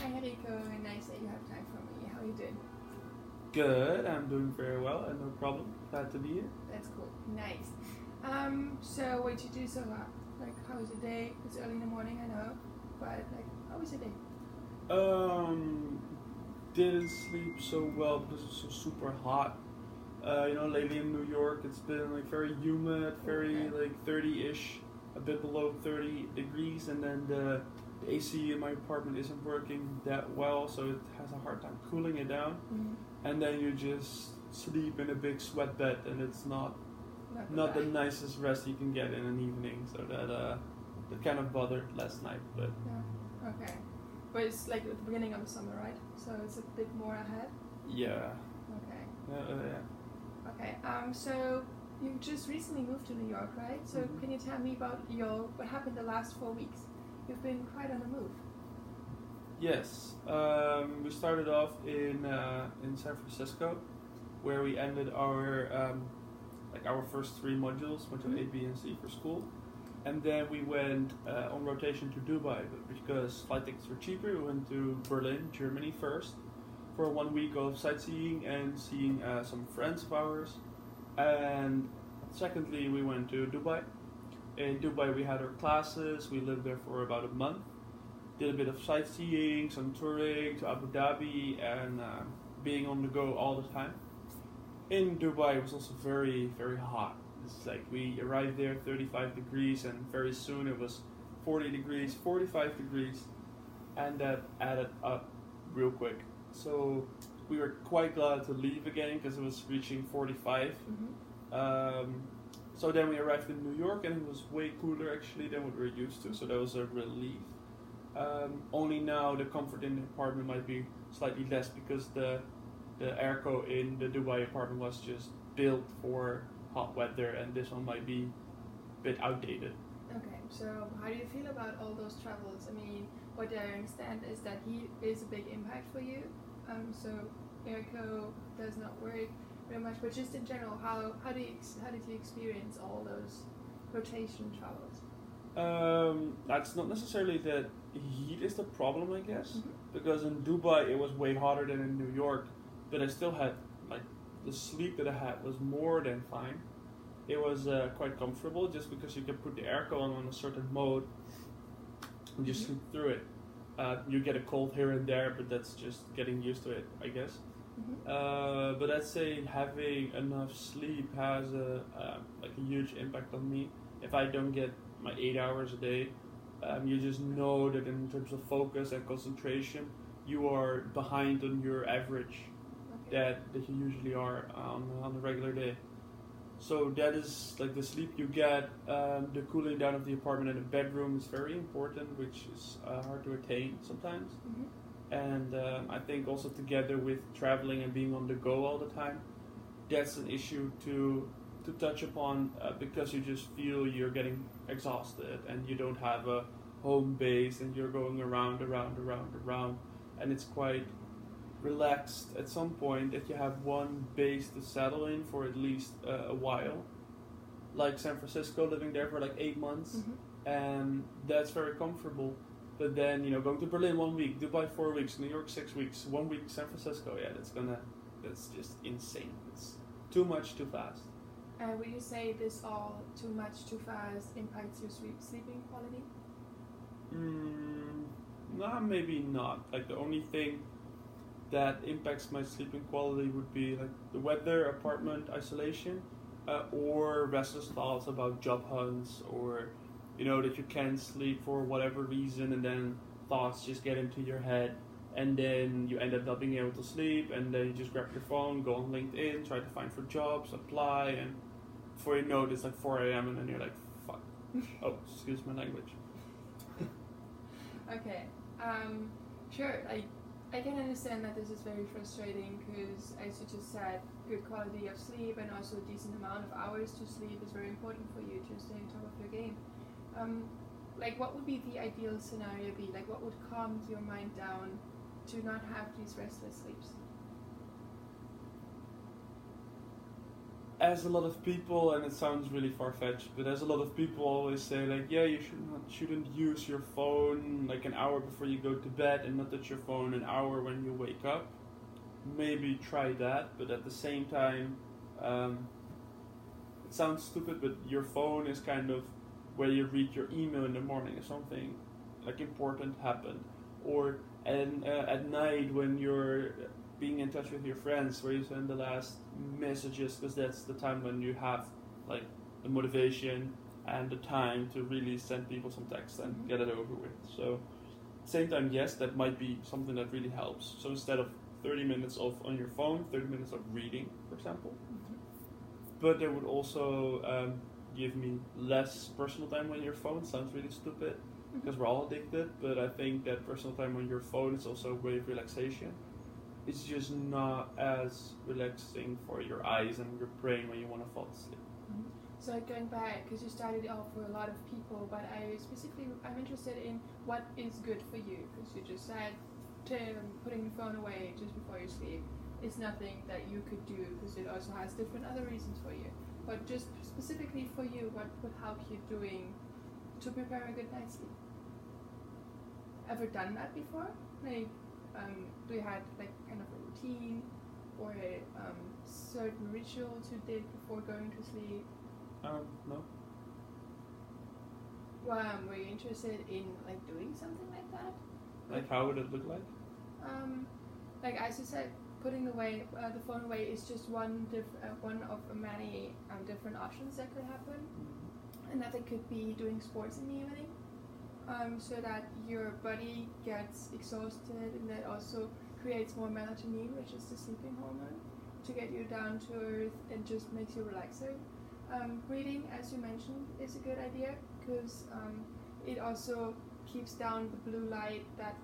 Hi Henrico, nice that you have time for me. How are you doing? Good, I'm doing very well and no problem. Glad to be here. That's cool. Nice. So what did you do so far? Like, how was your day? It's early in the morning, I know, but like, how was your day? Didn't sleep so well because it's so super hot. Lately in New York it's been like very humid, very like 30-ish, a bit below 30 degrees, and then the AC in my apartment isn't working that well, so it has a hard time cooling it down. Mm-hmm. And then you just sleep in a big sweat bed, and it's not the nicest rest you can get in an evening. So that kind of bothered last night, but yeah. Okay. But it's like at the beginning of the summer, right? So it's a bit more ahead. yeah. Okay. Yeah. Okay. So you just recently moved to New York, right? So Mhm. can you tell me about what happened the last 4 weeks? You've been quite on the move. Yes, we started off in San Francisco, where we ended our first three modules, module A, B, and C for school, and then we went on rotation to Dubai. But because flight tickets were cheaper, we went to Berlin, Germany first, for 1 week of sightseeing and seeing some friends of ours, and secondly we went to Dubai. In Dubai we had our classes. We lived there for about a month. Did a bit of sightseeing, some touring to Abu Dhabi, and being on the go all the time. In Dubai, it was also very, very hot. It's like we arrived there 35 degrees, and very soon it was 40 degrees, 45 degrees, and that added up real quick. So we were quite glad to leave again because it was reaching 45. Mm-hmm. So then we arrived in New York, and it was way cooler actually than what we were used to, so that was a relief. Only now the comfort in the apartment might be slightly less because the airco in the Dubai apartment was just built for hot weather, and this one might be a bit outdated. Okay, so how do you feel about all those travels? I mean, what I understand is that heat is a big impact for you. So airco does not work very much, but just in general, how did you experience all those rotation travels? That's not necessarily that heat is the problem, I guess, Mm-hmm. because in Dubai it was way hotter than in New York, but I still had like the sleep that I had was more than fine. It was quite comfortable just because you can put the airco on a certain mode and just sleep through it. You get a cold here and there, but that's just getting used to it, I guess. Mm-hmm. But I'd say having enough sleep has a huge impact on me. If I don't get my 8 hours a day, you just know that in terms of focus and concentration, you are behind on your average that you usually are on a regular day. So that is like the sleep you get, the cooling down of the apartment and the bedroom is very important, which is hard to attain sometimes. Mm-hmm. And I think also together with traveling and being on the go all the time, that's an issue to touch upon because you just feel you're getting exhausted and you don't have a home base and you're going around, and it's quite relaxed at some point that you have one base to settle in for at least a while. Like San Francisco, living there for like 8 months, and that's very comfortable. But then, going to Berlin 1 week, Dubai 4 weeks, New York 6 weeks, 1 week San Francisco, that's just insane. It's too much, too fast. Would you say this all too much, too fast impacts your sleeping quality? No, maybe not. Like the only thing that impacts my sleeping quality would be like the weather, apartment isolation, or restless thoughts about job hunts, or that you can't sleep for whatever reason, and then thoughts just get into your head, and then you end up not being able to sleep, and then you just grab your phone, go on LinkedIn, try to find for jobs, apply, and before you know it, it's like 4 a.m. and then you're like, fuck. Oh, excuse my language. Okay. Sure. I can understand that this is very frustrating because, as you just said, good quality of sleep and also a decent amount of hours to sleep is very important for you to stay on top of your game. What would be the ideal scenario be? Like, what would calm your mind down to not have these restless sleeps? as a lot of people, and it sounds really far-fetched, but as a lot of people always say, like, yeah, you shouldn't use your phone like an hour before you go to bed and not touch your phone an hour when you wake up. Maybe try that, but at the same time, it sounds stupid, but your phone is kind of where you read your email in the morning if something like important happened, or at night when you're being in touch with your friends, where you send the last messages, because that's the time when you have like the motivation and the time to really send people some text and get it over with. So at the same time, yes, that might be something that really helps. So instead of 30 minutes on your phone, 30 minutes of reading, for example. But that would also give me less personal time on your phone. Sounds really stupid, because we're all addicted, but I think that personal time on your phone is also a way of relaxation. It's just not as relaxing for your eyes and your brain when you want to fall asleep. So going back, because you started off for a lot of people, but I'm interested in what is good for you, because you just said putting the phone away just before you sleep is nothing that you could do, because it also has different other reasons for you. But just specifically for you, what would help you doing to prepare a good night's sleep? Ever done that before? Like, do you had like kind of a routine or a certain rituals you did before going to sleep? No. Were you interested in like doing something like that? Like how would it look like? Like as you said, putting the phone away is just one of many different options that could happen. Another could be doing sports in the evening. So that your body gets exhausted, and that also creates more melatonin, which is the sleeping hormone, to get you down to earth and just makes you relaxing. Reading, as you mentioned, is a good idea, because it also keeps down the blue light that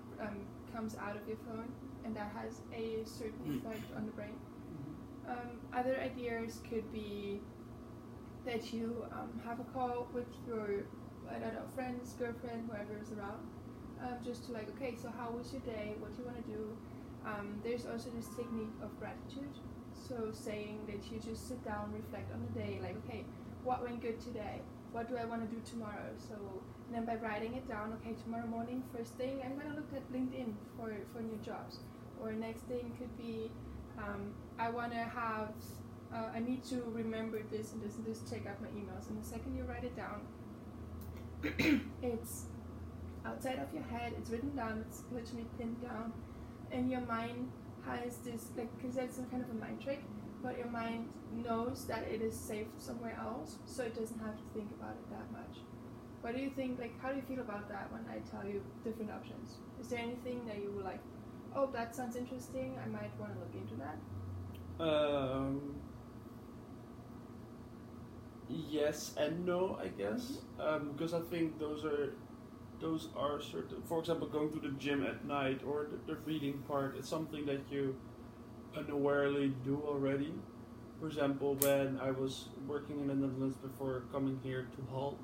comes out of your phone, and that has a certain effect on the brain. Other ideas could be that you have a call with your friends, girlfriend, whoever is around, just to like, okay, so how was your day? What do you want to do? There's also this technique of gratitude. So saying that you just sit down, reflect on the day, like, okay, what went good today? What do I want to do tomorrow? So then by writing it down, okay, tomorrow morning, first thing, I'm going to look at LinkedIn for new jobs. Or next thing could be, I need to remember this and this and this, check out my emails. And the second you write it down, it's outside of your head, it's written down, it's literally pinned down, and your mind has this, like, because that's some kind of a mind trick, but your mind knows that it is saved somewhere else, so it doesn't have to think about it that much. What do you think, like, how do you feel about that when I tell you different options? Is there anything that you were like, oh, that sounds interesting, I might want to look into that? Yes and no, I guess, because I think those are certain. For example, going to the gym at night or the reading part, it's something that you unawarely do already. For example, when I was working in the Netherlands before coming here to Hult,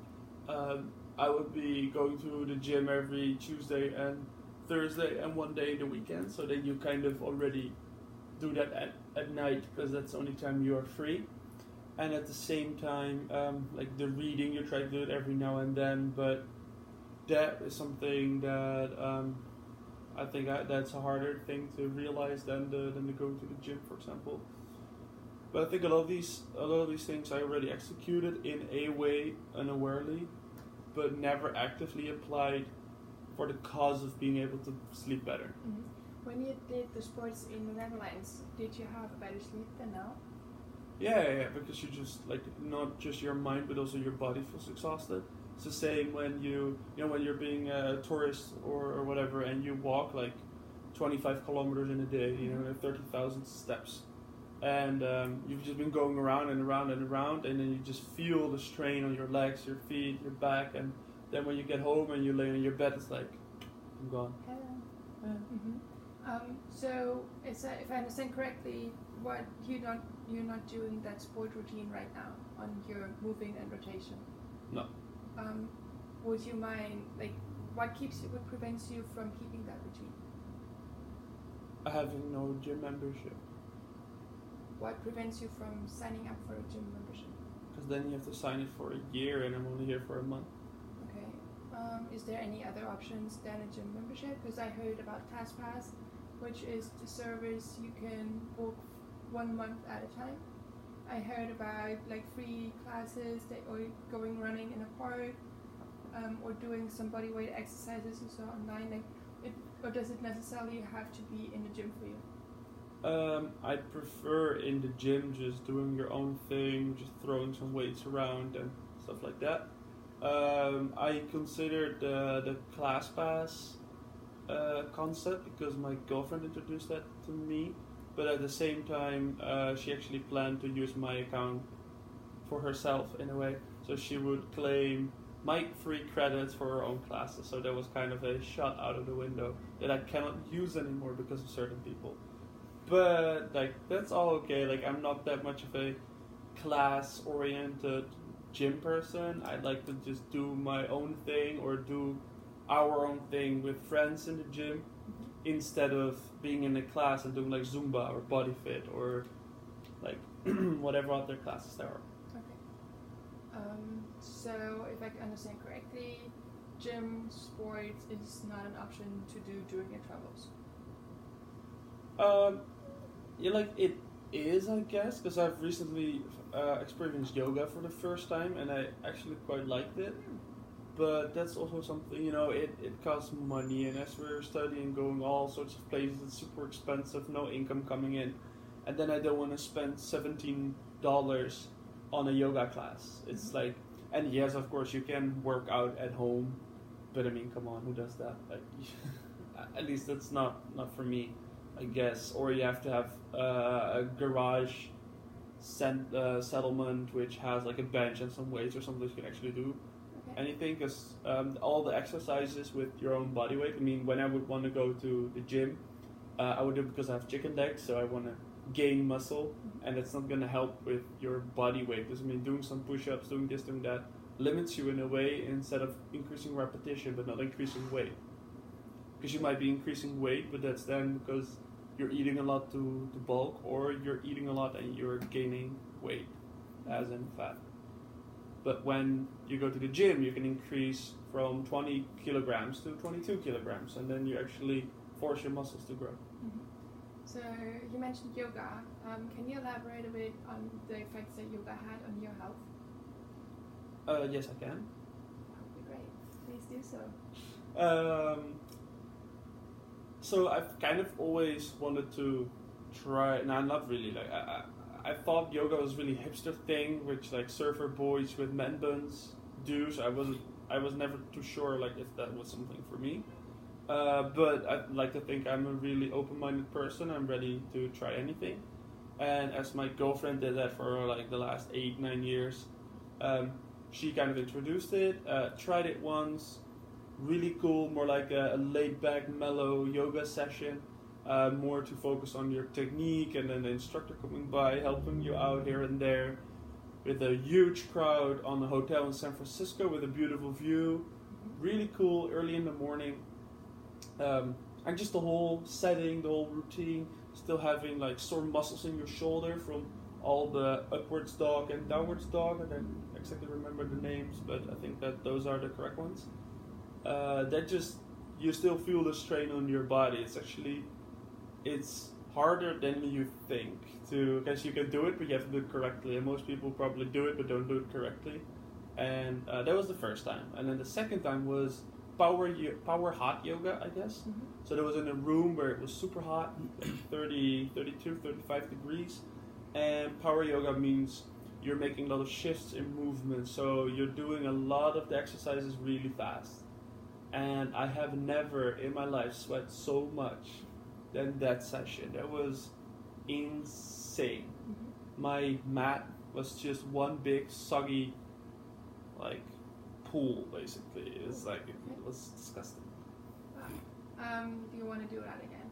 I would be going to the gym every Tuesday and Thursday and one day in the weekend. So then you kind of already do that at night, because that's the only time you are free. And at the same time, like the reading, you try to do it every now and then, but that is something that I think that's a harder thing to realize than the going to the gym, for example. But I think a lot of these things I already executed in a way unawarely, but never actively applied for the cause of being able to sleep better. When you did the sports in the Netherlands, did you have a better sleep than now? Yeah, because you just, like, not just your mind, but also your body feels exhausted. It's the same when when you're being a tourist or whatever, and you walk like 25 kilometers in a day, 30,000 steps. And you've just been going around and around and around, and then you just feel the strain on your legs, your feet, your back, and then when you get home and you lay on your bed, it's like, I'm gone. So if I understand correctly, what you're not doing that sport routine right now on your moving and rotation. No. Would you mind, like, what prevents you from keeping that routine? Having no gym membership. what prevents you from signing up for a gym membership? Because then you have to sign it for a year, and I'm only here for a month. Okay. Is there any other options than a gym membership? Because I heard about ClassPass, which is the service you can book 1 month at a time. I heard about like free classes that or going running in a park, or doing some bodyweight exercises you saw online. Like, or does it necessarily have to be in the gym for you? I prefer in the gym just doing your own thing, just throwing some weights around and stuff like that. I considered the ClassPass concept because my girlfriend introduced that to me, but at the same time she actually planned to use my account for herself in a way, so she would claim my free credits for her own classes, so that was kind of a shot out of the window that I cannot use anymore because of certain people. But like that's all okay. Like I'm not that much of a class-oriented gym person. I like to just do my own thing or do our own thing with friends in the gym instead of being in a class and doing like Zumba or Body Fit or like whatever other classes there are. Okay. So if I can understand correctly, gym sports is not an option to do during your travels. Yeah, like it is, I guess, because I've recently experienced yoga for the first time, and I actually quite liked it. But that's also something, it costs money, and as we're studying, going all sorts of places, it's super expensive, no income coming in, and then I don't want to spend $17 on a yoga class. It's like, and yes, of course, you can work out at home, but I mean, come on, who does that? Like, at least that's not for me, I guess. Or you have to have a garage settlement which has like a bench and some weights or something you can actually do anything, because all the exercises with your own body weight. I mean, when I would want to go to the gym, I would do it because I have chicken legs, so I want to gain muscle, and it's not going to help with your body weight. Because I mean, doing some push-ups, doing this, doing that, limits you in a way instead of increasing repetition but not increasing weight. Because you might be increasing weight, but that's then because you're eating a lot to bulk, or you're eating a lot and you're gaining weight, as in fat. But when you go to the gym, you can increase from 20 kilograms to 22 kilograms, and then you actually force your muscles to grow. Mm-hmm. So you mentioned yoga. Can you elaborate a bit on the effects that yoga had on your health? Yes, I can. That would be great. Please do so. So I've kind of always wanted to try. No, not really. Like I thought yoga was really hipster thing, which like surfer boys with man buns do. So I was never too sure like if that was something for me. But I'd like to think I'm a really open-minded person. I'm ready to try anything. And as my girlfriend did that for like the last 8-9 years, she kind of introduced it. Tried it once. Really cool, more like a laid-back, mellow yoga session. More to focus on your technique, and then the instructor coming by, helping you out here and there, with a huge crowd on a hotel in San Francisco with a beautiful view. Really cool, early in the morning. And just the whole setting, the whole routine, still having like sore muscles in your shoulder from all the upwards dog and downwards dog. I don't exactly remember the names, but I think that those are the correct ones. That just, you still feel the strain on your body. It's harder than you think to, because you can do it, but you have to do it correctly. And most people probably do it, but don't do it correctly. And that was the first time. And then the second time was power hot yoga, I guess. Mm-hmm. So that was in a room where it was super hot, 30, 32, 35 degrees. And power yoga means you're making a lot of shifts in movement. So you're doing a lot of the exercises really fast. And I have never in my life sweat so much than that session. That was insane. Mm-hmm. My mat was just one big soggy, like, pool, basically. It's like, it was disgusting. Do you want to do that again?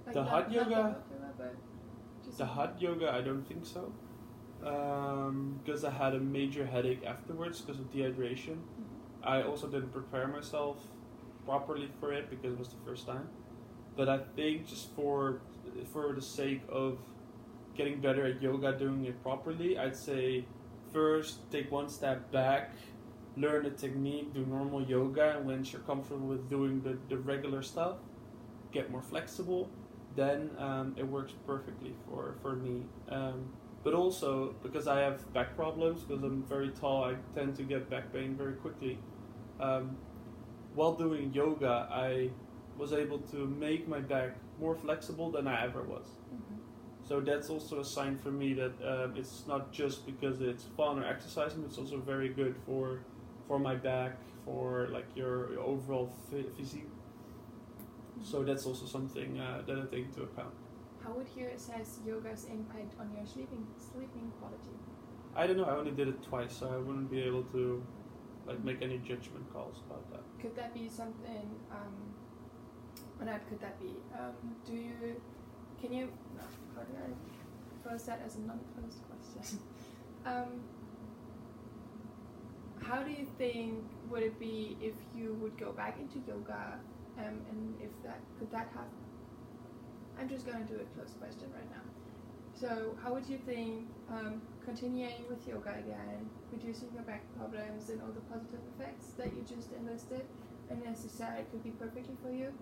Like the hot yoga? But the hot yoga, I don't think so. Because I had a major headache afterwards because of dehydration. Mm-hmm. I also didn't prepare myself properly for it because it was the first time. But I think just for the sake of getting better at yoga, doing it properly, I'd say first take one step back, learn the technique, do normal yoga, and once you're comfortable with doing the regular stuff, get more flexible, then it works perfectly for me. But also, because I have back problems, because I'm very tall, I tend to get back pain very quickly. While doing yoga, I was able to make my back more flexible than I ever was. Mm-hmm. So that's also a sign for me that it's not just because it's fun or exercising, it's also very good for my back, for like your overall physique. So that's also something that I take into account. How would you assess yoga's impact on your sleeping quality? I don't know. I only did it twice, so I wouldn't be able to like make any judgment calls about that. Could that be something? Or not? Could that be? Can you? No, how do I pose that as a non-posed question? How do you think would it be if you would go back into yoga, and if that could that happen? I'm just going to do a closed question right now. So how would you think continuing with yoga again, reducing your back problems and all the positive effects that you just enlisted, and as you said, it could be perfectly for you,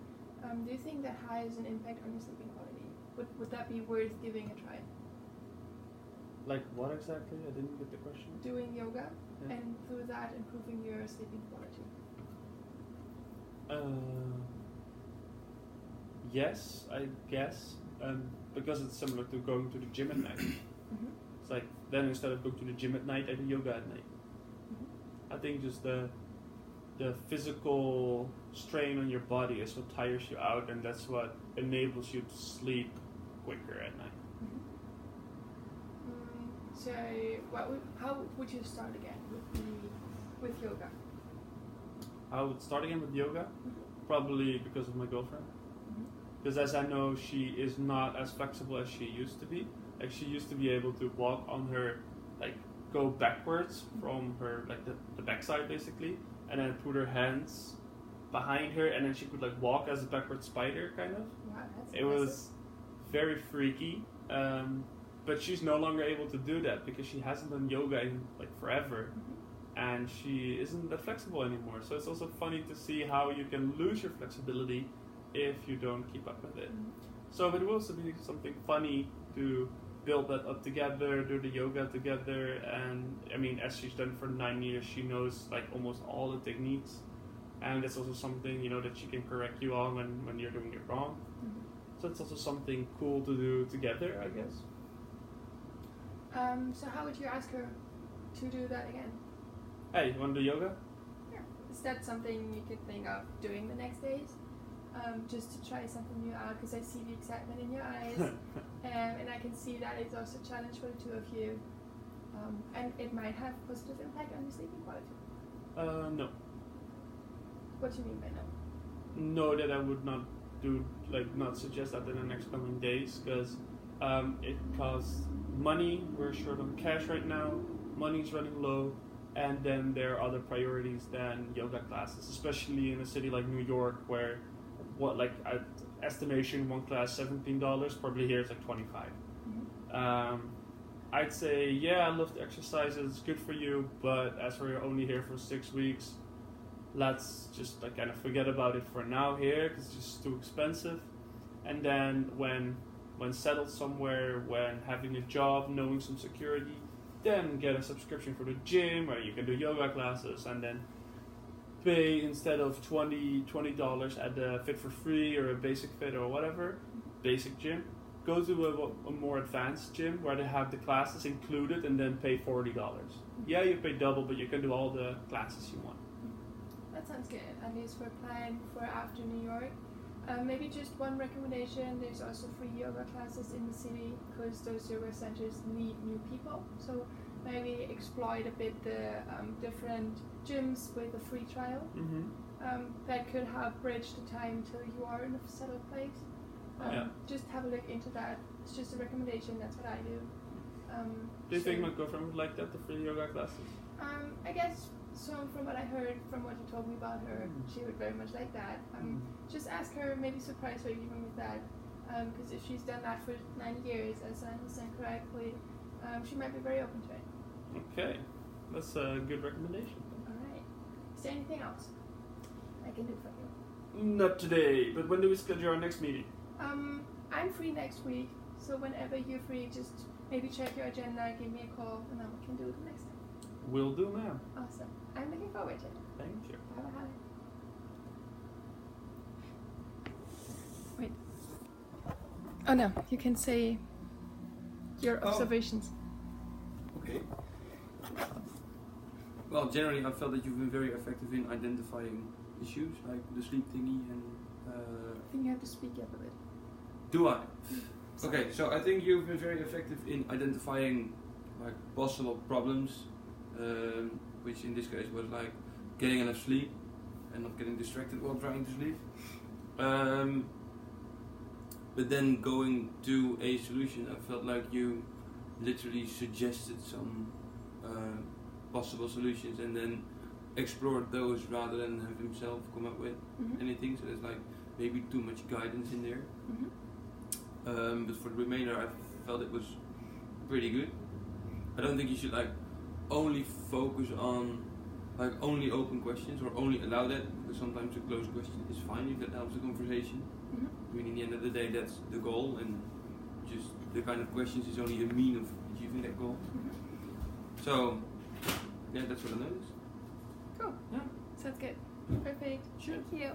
do you think that has an impact on your sleeping quality? Would that be worth giving a try? Like what exactly? I didn't get the question. Doing yoga, and through that improving your sleeping quality. Yes, I guess, because it's similar to going to the gym at night. Mm-hmm. It's like then instead of going to the gym at night, I do yoga at night. Mm-hmm. I think just the physical strain on your body is what tires you out, and that's what enables you to sleep quicker at night. Mm-hmm. So, how would you start again with yoga? I would start again with yoga, probably because of my girlfriend. Because as I know, she is not as flexible as she used to be. Like she used to be able to walk on her, like go backwards from her, like the backside basically, and then put her hands behind her, and then she could like walk as a backward spider kind of. Wow, that's It impressive. was very freaky, but she's no longer able to do that because she hasn't done yoga in like forever, and she isn't that flexible anymore. So it's also funny to see how you can lose your flexibility if you don't keep up with it. So it will also be something funny to build that up together, do the yoga together, and I mean, as she's done for 9 years, she knows like almost all the techniques, and it's also something, you know, that she can correct you on when you're doing it wrong. So it's also something cool to do together, I guess. So how would you ask her to do that again? Hey, you want to do yoga? Yeah. Is that something you could think of doing the next days? Just to try something new out, because I see the excitement in your eyes, and I can see that it's also a challenge for the two of you, and it might have positive impact on your sleeping quality. No. What do you mean by no? No, that I would not do, like, not suggest that in the next coming days, because it costs money. We're short on cash right now. Money's running low, and then there are other priorities than yoga classes, especially in a city like New York, where estimation one class $17, probably here it's like $25. I'd say, yeah, I love the exercises, it's good for you, but as we're only here for 6 weeks, let's just like kind of forget about it for now here, because it's just too expensive. And then when settled somewhere, when having a job, knowing some security, then get a subscription for the gym, or you can do yoga classes, and then pay instead of $20 at the Fit for Free or a Basic Fit or whatever, basic gym, go to a more advanced gym where they have the classes included, and then pay $40. Yeah, you pay double, but you can do all the classes you want. That sounds good, at least for a plan for after New York. Maybe just one recommendation, there's also free yoga classes in the city, because those yoga centers need new people. So maybe exploit a bit the different gyms with a free trial. That could help bridge the time till you are in a settled place. Just have a look into that. It's just a recommendation, that's what I do. Do you think my girlfriend would like that, the free yoga classes? I guess so. From what I heard, from what you told me about her, she would very much like that. Just ask her, maybe surprise her even with that. Because if she's done that for 9 years, as I understand correctly, she might be very open to it. Okay, that's a good recommendation. Alright. Is there anything else I can do for you? Not today, but when do we schedule our next meeting? I'm free next week, so whenever you're free, just maybe check your agenda, give me a call, and then we can do it next time. Will do, ma'am. Awesome. I'm looking forward to it. Thank you. Bye. Wait. Oh no, you can say your observations. Okay. Well, generally I felt that you've been very effective in identifying issues like the sleep thingy and... I think you have to speak up a bit. Do I? Okay, so I think you've been very effective in identifying like possible problems, which in this case was like getting enough sleep and not getting distracted while trying to sleep. But then going to a solution, I felt like you literally suggested some possible solutions and then explored those rather than have himself come up with anything. So there's like maybe too much guidance in there. But for the remainder, I felt it was pretty good. I don't think you should like only focus on like only open questions or only allow that, because sometimes a closed question is fine if that helps the conversation. I mean, in the end of the day, that's the goal, and just the kind of questions is only a mean of achieving that goal. So, yeah, that's what I noticed. Cool. Yeah. Sounds good. Perfect. Sure. Thank you.